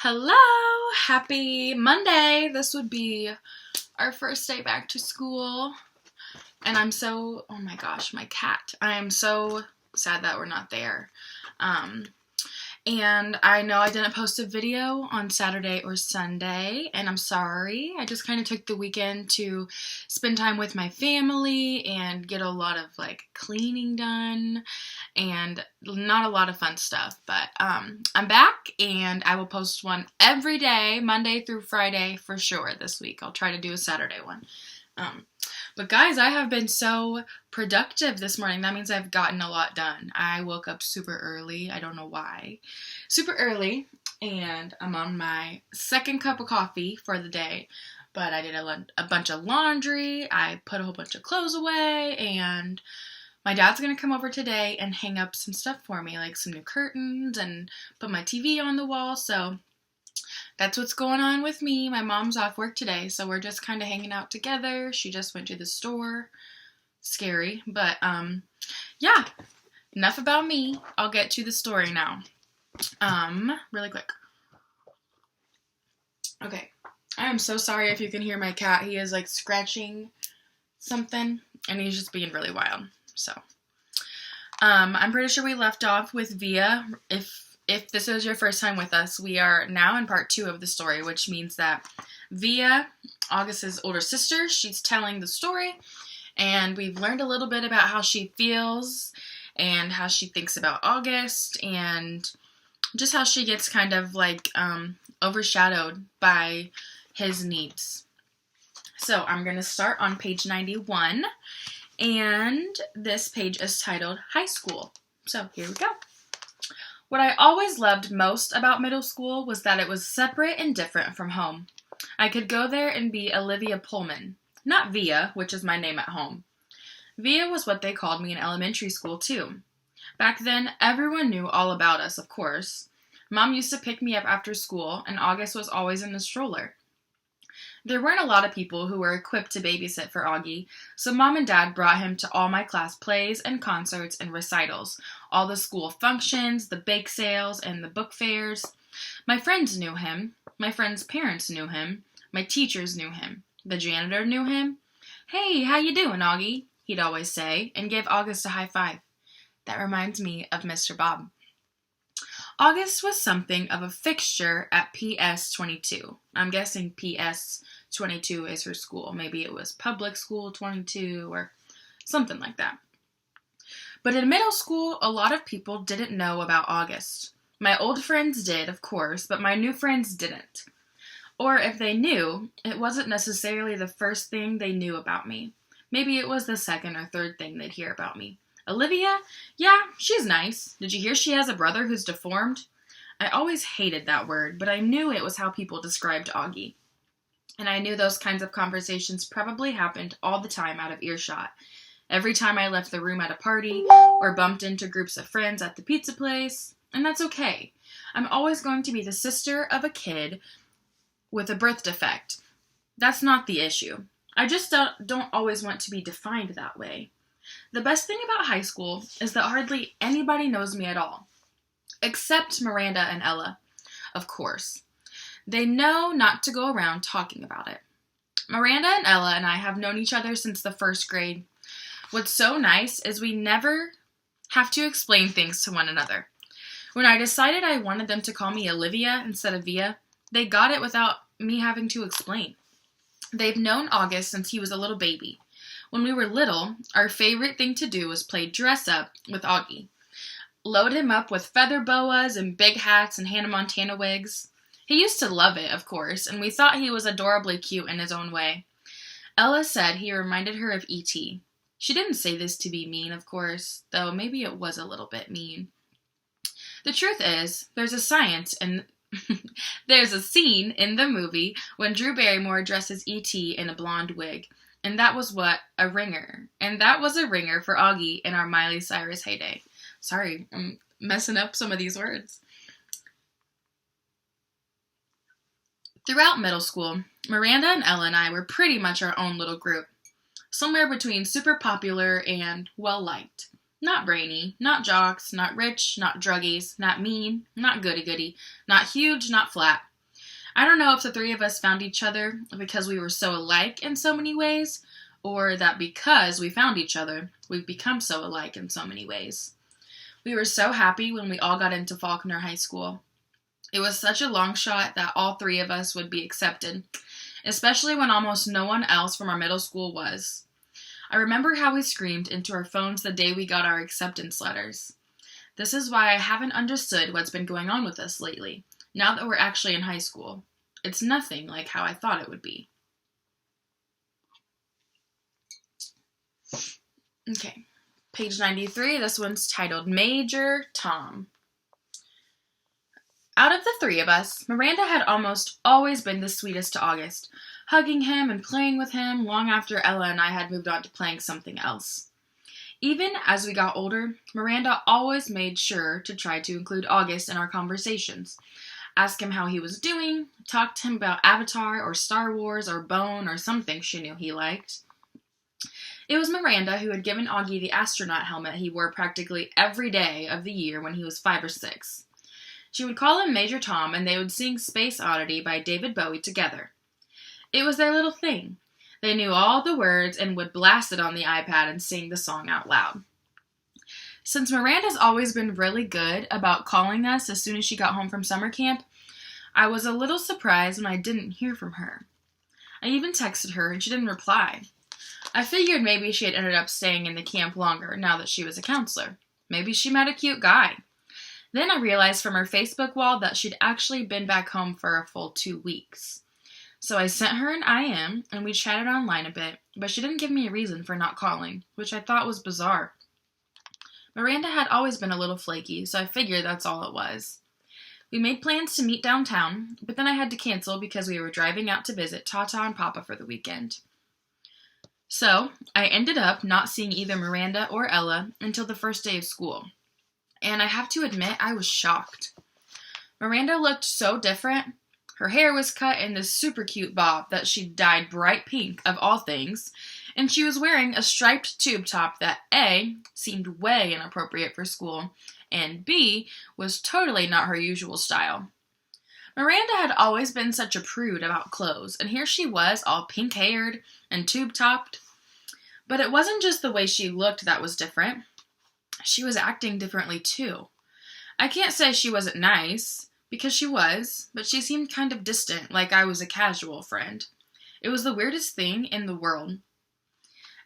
Hello! Happy Monday! This would be our first day back to school. And oh my gosh, my cat. I am so sad that we're not there. And I know I didn't post a video on Saturday or Sunday, and I'm sorry. I just kind of took the weekend to spend time with my family and get a lot of cleaning done and not a lot of fun stuff. But I'm back, and I will post one every day, Monday through Friday for sure this week. I'll try to do a Saturday one. But guys, I have been so productive this morning. That means I've gotten a lot done. I woke up super early. I don't know why. Super early, and I'm on my second cup of coffee for the day. But I did a bunch of laundry. I put a whole bunch of clothes away, and my dad's going to come over today and hang up some stuff for me, like some new curtains and put my TV on the wall. So that's what's going on with me. My mom's off work today, so we're just kind of hanging out together. She just went to the store. Scary, but yeah, enough about me. I'll get to the story now. Really quick. Okay, I am so sorry if you can hear my cat. He is scratching something, and he's just being really wild. So, I'm pretty sure we left off with Via. If this is your first time with us, we are now in part 2 of the story, which means that Via, August's older sister, she's telling the story, and we've learned a little bit about how she feels and how she thinks about August and just how she gets kind of overshadowed by his needs. So I'm going to start on page 91, and this page is titled High School. So here we go. What I always loved most about middle school was that it was separate and different from home. I could go there and be Olivia Pullman, not Via, which is my name at home. Via was what they called me in elementary school, too. Back then, everyone knew all about us, of course. Mom used to pick me up after school, and August was always in the stroller. There weren't a lot of people who were equipped to babysit for Augie, so Mom and Dad brought him to all my class plays and concerts and recitals, all the school functions, the bake sales, and the book fairs. My friends knew him. My friends' parents knew him. My teachers knew him. The janitor knew him. "Hey, how you doing, Augie?" he'd always say, and give August a high five. That reminds me of Mr. Bob. August was something of a fixture at PS 22. I'm guessing PS 22 is her school. Maybe it was Public School 22 or something like that. But in middle school, a lot of people didn't know about August. My old friends did, of course, but my new friends didn't. Or if they knew, it wasn't necessarily the first thing they knew about me. Maybe it was the second or third thing they'd hear about me. Olivia? Yeah, she's nice. Did you hear she has a brother who's deformed? I always hated that word, but I knew it was how people described Augie. And I knew those kinds of conversations probably happened all the time out of earshot. Every time I left the room at a party or bumped into groups of friends at the pizza place. And that's okay. I'm always going to be the sister of a kid with a birth defect. That's not the issue. I just don't always want to be defined that way. The best thing about high school is that hardly anybody knows me at all. Except Miranda and Ella, of course. They know not to go around talking about it. Miranda and Ella and I have known each other since the first grade. What's so nice is we never have to explain things to one another. When I decided I wanted them to call me Olivia instead of Via, they got it without me having to explain. They've known August since he was a little baby. When we were little, our favorite thing to do was play dress up with Augie. Load him up with feather boas and big hats and Hannah Montana wigs. He used to love it, of course, and we thought he was adorably cute in his own way. Ella said he reminded her of E.T. She didn't say this to be mean, of course, though maybe it was a little bit mean. The truth is, there's a scene in the movie when Drew Barrymore dresses E.T. in a blonde wig. And that was a ringer. And that was a ringer for Augie in our Miley Cyrus heyday. Sorry, I'm messing up some of these words. Throughout middle school, Miranda and Ella and I were pretty much our own little group. Somewhere between super popular and well-liked. Not brainy, not jocks, not rich, not druggies, not mean, not goody-goody, not huge, not flat. I don't know if the three of us found each other because we were so alike in so many ways, or that because we found each other, we've become so alike in so many ways. We were so happy when we all got into Faulkner High School. It was such a long shot that all three of us would be accepted, especially when almost no one else from our middle school was. I remember how we screamed into our phones the day we got our acceptance letters. This is why I haven't understood what's been going on with us lately, now that we're actually in high school. It's nothing like how I thought it would be. Okay, page 93, this one's titled Major Tom. Out of the three of us, Miranda had almost always been the sweetest to August, hugging him and playing with him long after Ella and I had moved on to playing something else. Even as we got older, Miranda always made sure to try to include August in our conversations, ask him how he was doing, talk to him about Avatar or Star Wars or Bone or something she knew he liked. It was Miranda who had given Augie the astronaut helmet he wore practically every day of the year when he was 5 or 6. She would call him Major Tom, and they would sing Space Oddity by David Bowie together. It was their little thing. They knew all the words and would blast it on the iPad and sing the song out loud. Since Miranda's always been really good about calling us as soon as she got home from summer camp, I was a little surprised when I didn't hear from her. I even texted her, and she didn't reply. I figured maybe she had ended up staying in the camp longer now that she was a counselor. Maybe she met a cute guy. Then I realized from her Facebook wall that she'd actually been back home for a full 2 weeks. So I sent her an IM, and we chatted online a bit, but she didn't give me a reason for not calling, which I thought was bizarre. Miranda had always been a little flaky, so I figured that's all it was. We made plans to meet downtown, but then I had to cancel because we were driving out to visit Tata and Papa for the weekend. So I ended up not seeing either Miranda or Ella until the first day of school. And I have to admit, I was shocked. Miranda looked so different. Her hair was cut in this super cute bob that she dyed bright pink, of all things, and she was wearing a striped tube top that A, seemed way inappropriate for school, and B, was totally not her usual style. Miranda had always been such a prude about clothes, and here she was, all pink-haired and tube-topped. But it wasn't just the way she looked that was different. She was acting differently, too. I can't say she wasn't nice, because she was, but she seemed kind of distant, like I was a casual friend. It was the weirdest thing in the world.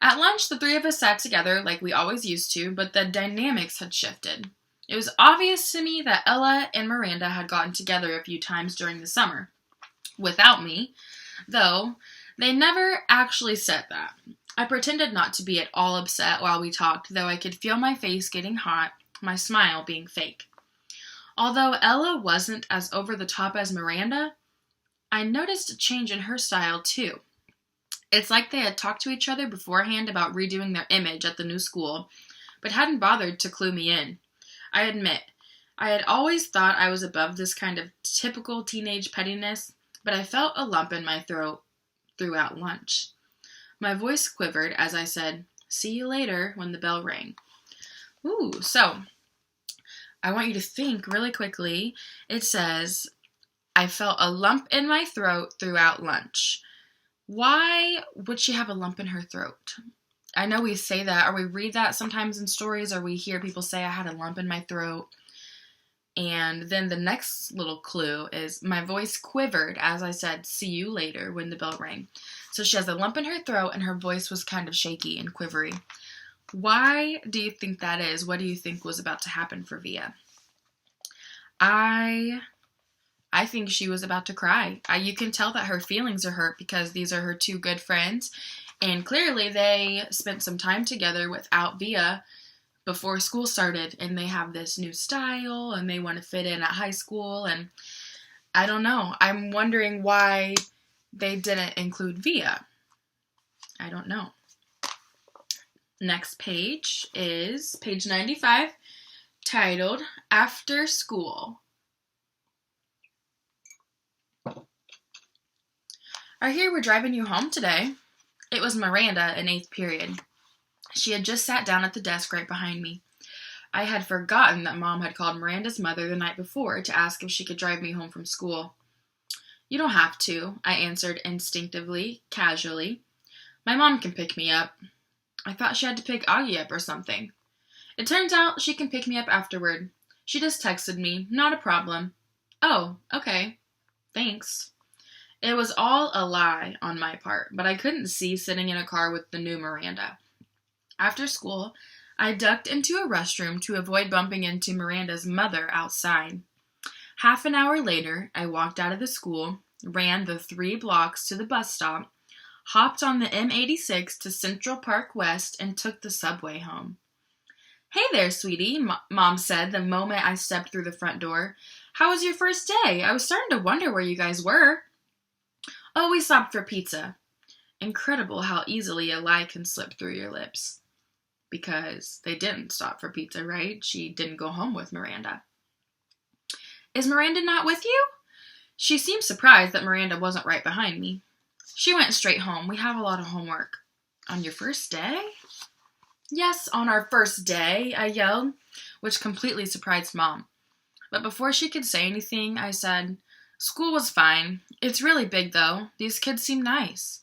At lunch, the three of us sat together like we always used to, but the dynamics had shifted. It was obvious to me that Ella and Miranda had gotten together a few times during the summer. Without me, though, they never actually said that. I pretended not to be at all upset while we talked, though I could feel my face getting hot, my smile being fake. Although Ella wasn't as over the top as Miranda, I noticed a change in her style too. It's like they had talked to each other beforehand about redoing their image at the new school, but hadn't bothered to clue me in. I admit, I had always thought I was above this kind of typical teenage pettiness, but I felt a lump in my throat throughout lunch. My voice quivered as I said, "See you later," when the bell rang. So I want you to think really quickly. It says, I felt a lump in my throat throughout lunch. Why would she have a lump in her throat? I know we say that, or we read that sometimes in stories, or we hear people say, I had a lump in my throat. And then the next little clue is, my voice quivered as I said, "See you later," when the bell rang. So she has a lump in her throat, and her voice was kind of shaky and quivery. Why do you think that is? What do you think was about to happen for Via? I think she was about to cry. You can tell that her feelings are hurt because these are her two good friends, and clearly they spent some time together without Via before school started, and they have this new style, and they want to fit in at high school, and I don't know. I'm wondering why they didn't include Via. I don't know. Next page is page 95, titled After School. I hear we're driving you home today. It was Miranda in 8th period. She had just sat down at the desk right behind me. I had forgotten that Mom had called Miranda's mother the night before to ask if she could drive me home from school. You don't have to, I answered instinctively, casually. My mom can pick me up. I thought she had to pick Augie up or something. It turns out she can pick me up afterward. She just texted me, not a problem. Oh, okay. Thanks. It was all a lie on my part, but I couldn't see sitting in a car with the new Miranda. After school, I ducked into a restroom to avoid bumping into Miranda's mother outside. Half an hour later, I walked out of the school, ran the 3 blocks to the bus stop, hopped on the M86 to Central Park West, and took the subway home. Hey there, sweetie, Mom said the moment I stepped through the front door. How was your first day? I was starting to wonder where you guys were. Oh, we stopped for pizza. Incredible how easily a lie can slip through your lips. Because they didn't stop for pizza, right? She didn't go home with Miranda. Is Miranda not with you? She seemed surprised that Miranda wasn't right behind me. She went straight home. We have a lot of homework. On your first day? Yes, on our first day, I yelled, which completely surprised Mom. But before she could say anything, I said, School was fine. It's really big, though. These kids seem nice.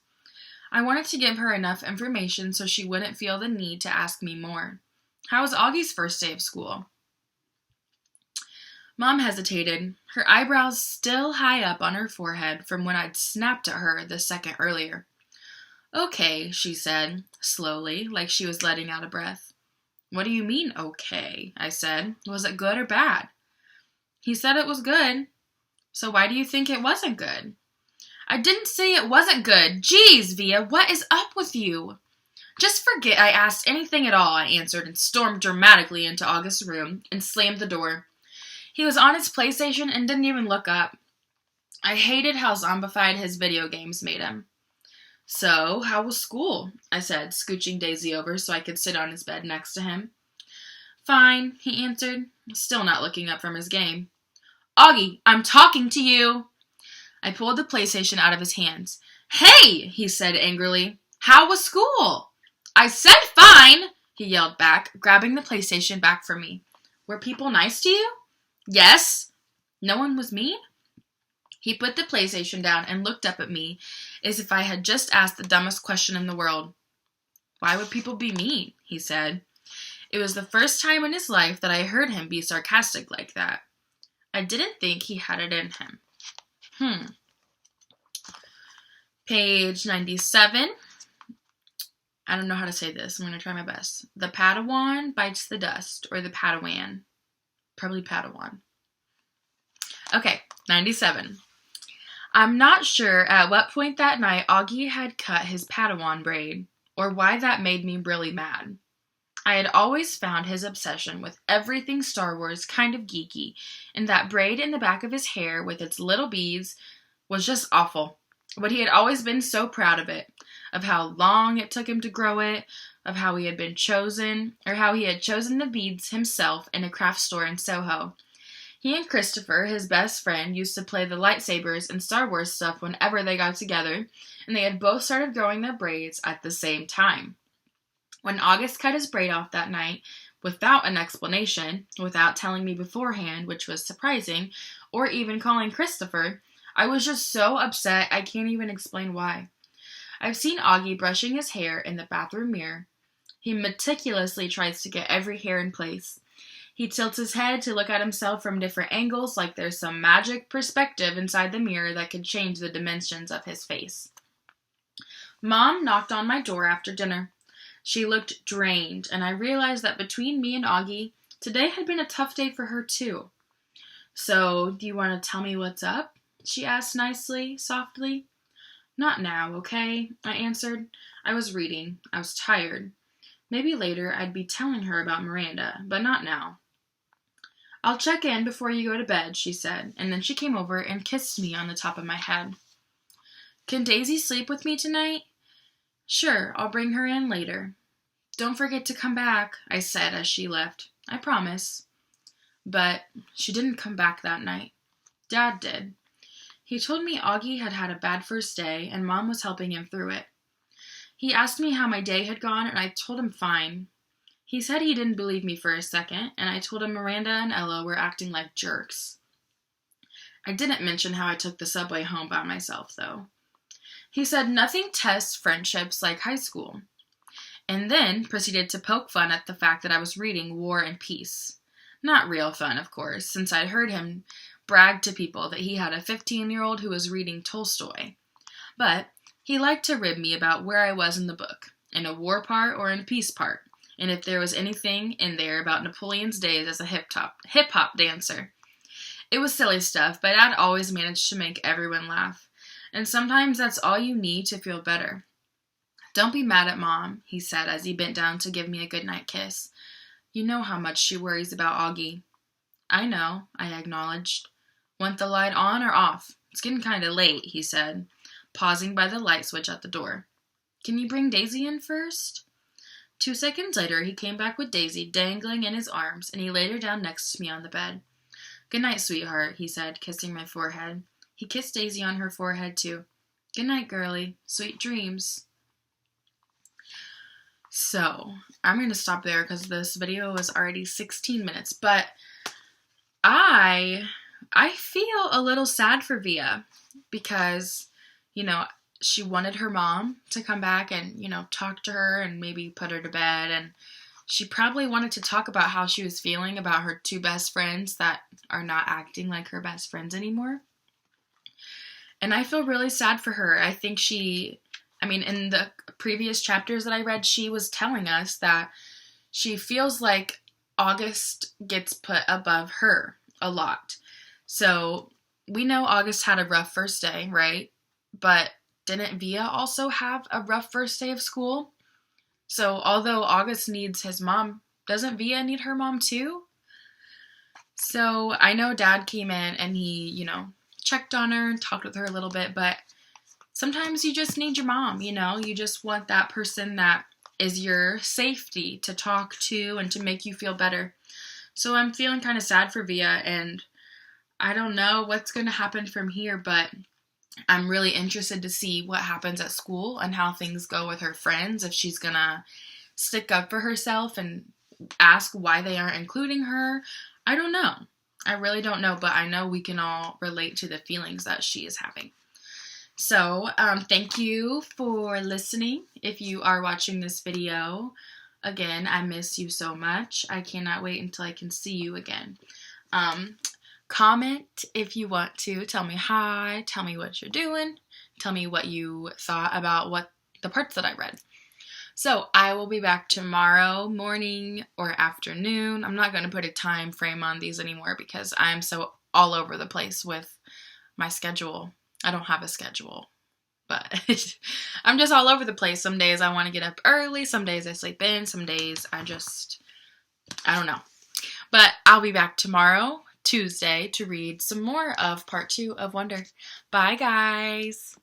I wanted to give her enough information so she wouldn't feel the need to ask me more. How was Augie's first day of school? Mom hesitated, her eyebrows still high up on her forehead from when I'd snapped at her the second earlier. Okay, she said, slowly, like she was letting out a breath. What do you mean, okay? I said. Was it good or bad? He said it was good. So why do you think it wasn't good? I didn't say it wasn't good. Jeez, Via, what is up with you? Just forget I asked anything at all, I answered and stormed dramatically into August's room and slammed the door. He was on his PlayStation and didn't even look up. I hated how zombified his video games made him. So, how was school? I said, scooching Daisy over so I could sit on his bed next to him. Fine, he answered, still not looking up from his game. Augie, I'm talking to you! I pulled the PlayStation out of his hands. Hey, he said angrily. How was school? I said fine, he yelled back, grabbing the PlayStation back from me. Were people nice to you? Yes. No one was mean? He put the PlayStation down and looked up at me as if I had just asked the dumbest question in the world. Why would people be mean? He said. It was the first time in his life that I heard him be sarcastic like that. I didn't think he had it in him. Page 97. I don't know how to say this. I'm going to try my best. The Padawan bites the dust, or the Padawan. Probably Padawan. Okay, 97. I'm not sure at what point that night Augie had cut his Padawan braid, or why that made me really mad. I had always found his obsession with everything Star Wars kind of geeky, and that braid in the back of his hair with its little beads was just awful. But he had always been so proud of it, of how long it took him to grow it, of how he had been chosen, or how he had chosen the beads himself in a craft store in Soho. He and Christopher, his best friend, used to play the lightsabers and Star Wars stuff whenever they got together, and they had both started growing their braids at the same time. When August cut his braid off that night, without an explanation, without telling me beforehand, which was surprising, or even calling Christopher, I was just so upset I can't even explain why. I've seen Augie brushing his hair in the bathroom mirror. He meticulously tries to get every hair in place. He tilts his head to look at himself from different angles like there's some magic perspective inside the mirror that could change the dimensions of his face. Mom knocked on my door after dinner. She looked drained, and I realized that between me and Augie, today had been a tough day for her too. So, do you want to tell me what's up? She asked nicely, softly. Not now, okay? I answered. I was reading. I was tired. Maybe later I'd be telling her about Miranda, but not now. I'll check in before you go to bed, she said, and then she came over and kissed me on the top of my head. Can Daisy sleep with me tonight? Sure, I'll bring her in later. Don't forget to come back, I said as she left. I promise. But she didn't come back that night. Dad did. He told me Augie had had a bad first day and Mom was helping him through it. He asked me how my day had gone and I told him fine. He said he didn't believe me for a second and I told him Miranda and Ella were acting like jerks. I didn't mention how I took the subway home by myself, though. He said nothing tests friendships like high school, and then proceeded to poke fun at the fact that I was reading War and Peace. Not real fun, of course, since I'd heard him brag to people that he had a 15-year-old who was reading Tolstoy. But he liked to rib me about where I was in the book, in a war part or in a peace part, and if there was anything in there about Napoleon's days as a hip-hop dancer. It was silly stuff, but I'd always managed to make everyone laugh, and sometimes that's all you need to feel better. Don't be mad at Mom, he said as he bent down to give me a goodnight kiss. You know how much she worries about Augie. I know, I acknowledged. Want the light on or off? It's getting kind of late, he said, pausing by the light switch at the door. Can you bring Daisy in first? 2 seconds later, he came back with Daisy dangling in his arms, and he laid her down next to me on the bed. Good night, sweetheart, he said, kissing my forehead. He kissed Daisy on her forehead, too. Good night, girlie. Sweet dreams. So, I'm going to stop there because this video was already 16 minutes, but I feel a little sad for Via because, she wanted her mom to come back and, talk to her and maybe put her to bed, and she probably wanted to talk about how she was feeling about her 2 best friends that are not acting like her best friends anymore. And I feel really sad for her. I think in the previous chapters that I read, she was telling us that she feels like August gets put above her a lot. So we know August had a rough first day, right? But didn't Via also have a rough first day of school? So although August needs his mom, doesn't Via need her mom too? So I know Dad came in and he, checked on her and talked with her a little bit, but sometimes you just need your mom, you just want that person that is your safety to talk to and to make you feel better. So I'm feeling kind of sad for Via, and I don't know what's going to happen from here, but I'm really interested to see what happens at school and how things go with her friends, if she's going to stick up for herself and ask why they aren't including her. I don't know. I really don't know, but I know we can all relate to the feelings that she is having. So, thank you for listening. If you are watching this video, again, I miss you so much. I cannot wait until I can see you again. Comment if you want to. Tell me hi. Tell me what you're doing. Tell me what you thought about the parts that I read. So, I will be back tomorrow morning or afternoon. I'm not going to put a time frame on these anymore because I'm so all over the place with my schedule. I don't have a schedule, but I'm just all over the place. Some days I want to get up early. Some days I sleep in. Some days I don't know. But I'll be back tomorrow, Tuesday, to read some more of part 2 of Wonder. Bye, guys.